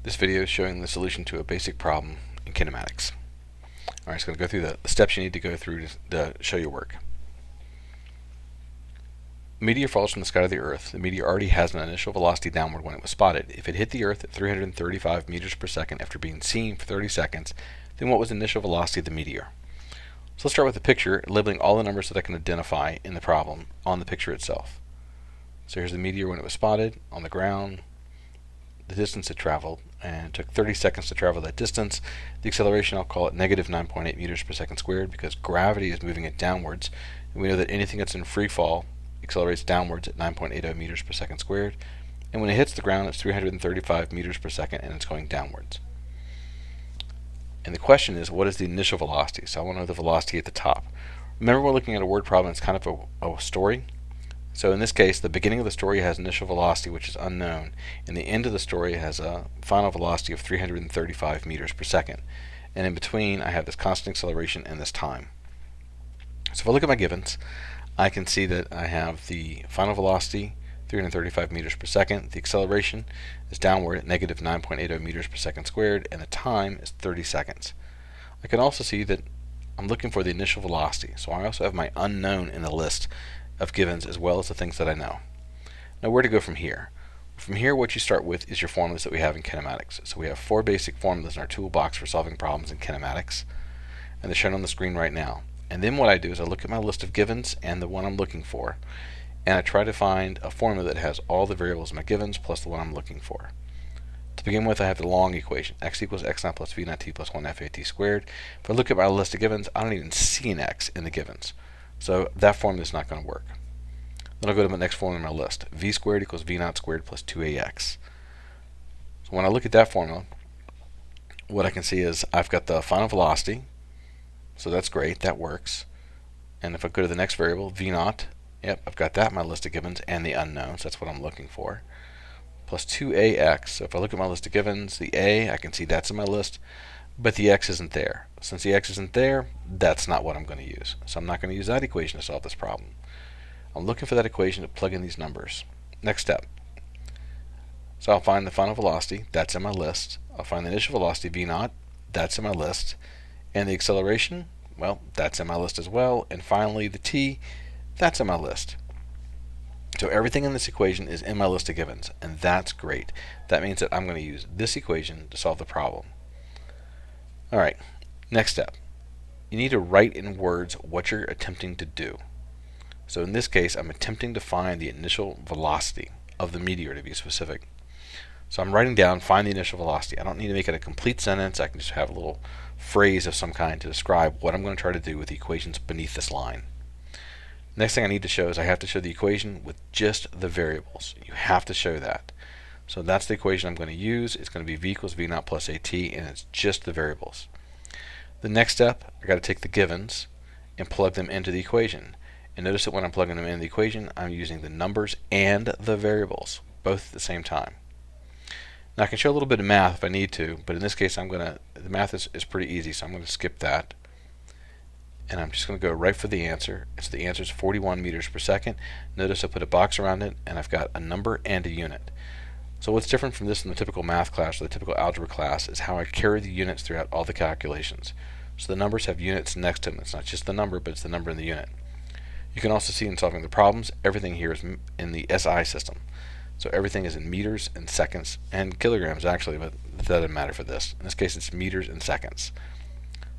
This video is showing the solution to a basic problem in kinematics. Alright, it's going to go through the steps you need to go through to show your work. A meteor falls from the sky to the Earth. The meteor already has an initial velocity downward when it was spotted. If it hit the Earth at 335 meters per second after being seen for 30 seconds, then what was the initial velocity of the meteor? So let's start with the picture, labeling all the numbers that I can identify in the problem on the picture itself. So here's the meteor when it was spotted on the ground, the distance it traveled, and it took 30 seconds to travel that distance. The acceleration, I'll call it negative 9.8 meters per second squared because gravity is moving it downwards. And we know that anything that's in free fall accelerates downwards at 9.80 meters per second squared. And when it hits the ground, it's 335 meters per second and it's going downwards. And the question is, what is the initial velocity? So I want to know the velocity at the top. Remember, we're looking at a word problem, it's kind of a story. So in this case, the beginning of the story has initial velocity, which is unknown, and the end of the story has a final velocity of 335 meters per second. And in between, I have this constant acceleration and this time. So if I look at my givens, I can see that I have the final velocity, 335 meters per second. The acceleration is downward at negative 9.80 meters per second squared, and the time is 30 seconds. I can also see that I'm looking for the initial velocity, so I also have my unknown in the list of givens as well as the things that I know. Now where to go from here? From here, what you start with is your formulas that we have in kinematics. So we have 4 basic formulas in our toolbox for solving problems in kinematics, and they're shown on the screen right now. And then what I do is I look at my list of givens and the one I'm looking for, and I try to find a formula that has all the variables in my givens plus the one I'm looking for. To begin with, I have the long equation, x equals x naught plus v naught t plus 1 FAT squared. If I look at my list of givens, I don't even see an x in the givens. So that formula is not going to work. Then I'll go to my next formula in my list. V squared equals v naught squared plus 2ax. So when I look at that formula, what I can see is I've got the final velocity. So that's great, that works. And if I go to the next variable, v naught, yep, I've got that in my list of givens and the unknowns. That's what I'm looking for. Plus 2ax. So if I look at my list of givens, the a, I can see that's in my list, but the x isn't there. Since the x isn't there, that's not what I'm going to use. So I'm not going to use that equation to solve this problem. I'm looking for that equation to plug in these numbers. Next step. So I'll find the final velocity, that's in my list. I'll find the initial velocity, v naught, that's in my list. And the acceleration, well, that's in my list as well. And finally, the t, that's in my list. So everything in this equation is in my list of givens, and that's great. That means that I'm going to use this equation to solve the problem. Alright, next step. You need to write in words what you're attempting to do. So in this case, I'm attempting to find the initial velocity of the meteor, to be specific. So I'm writing down, find the initial velocity. I don't need to make it a complete sentence. I can just have a little phrase of some kind to describe what I'm going to try to do with the equations beneath this line. Next thing I need to show is I have to show the equation with just the variables. You have to show that. So that's the equation I'm going to use. It's going to be v equals v naught plus at, and it's just the variables. The next step, I got to take the givens and plug them into the equation. And notice that when I'm plugging them into the equation, I'm using the numbers and the variables, both at the same time. Now I can show a little bit of math if I need to, but in this case the math is pretty easy, so I'm going to skip that. And I'm just going to go right for the answer. So the answer is 41 meters per second. Notice I put a box around it, and I've got a number and a unit. So what's different from this in the typical math class or the typical algebra class is how I carry the units throughout all the calculations. So the numbers have units next to them. It's not just the number, but it's the number and the unit. You can also see in solving the problems, everything here is in the SI system. So everything is in meters and seconds and kilograms actually, but that doesn't matter for this. In this case, it's meters and seconds.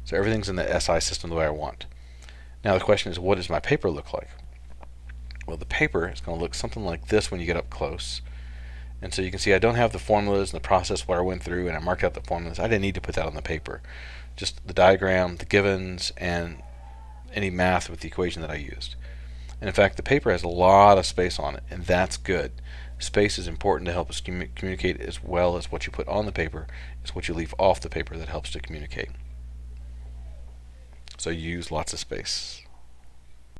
So everything's in the SI system the way I want. Now the question is, what does my paper look like? Well, the paper is going to look something like this when you get up close. And so you can see I don't have the formulas and the process where I went through and I marked out the formulas. I didn't need to put that on the paper. Just the diagram, the givens, and any math with the equation that I used. And in fact, the paper has a lot of space on it, and that's good. Space is important to help us communicate, as well as what you put on the paper is what you leave off the paper that helps to communicate. So use lots of space.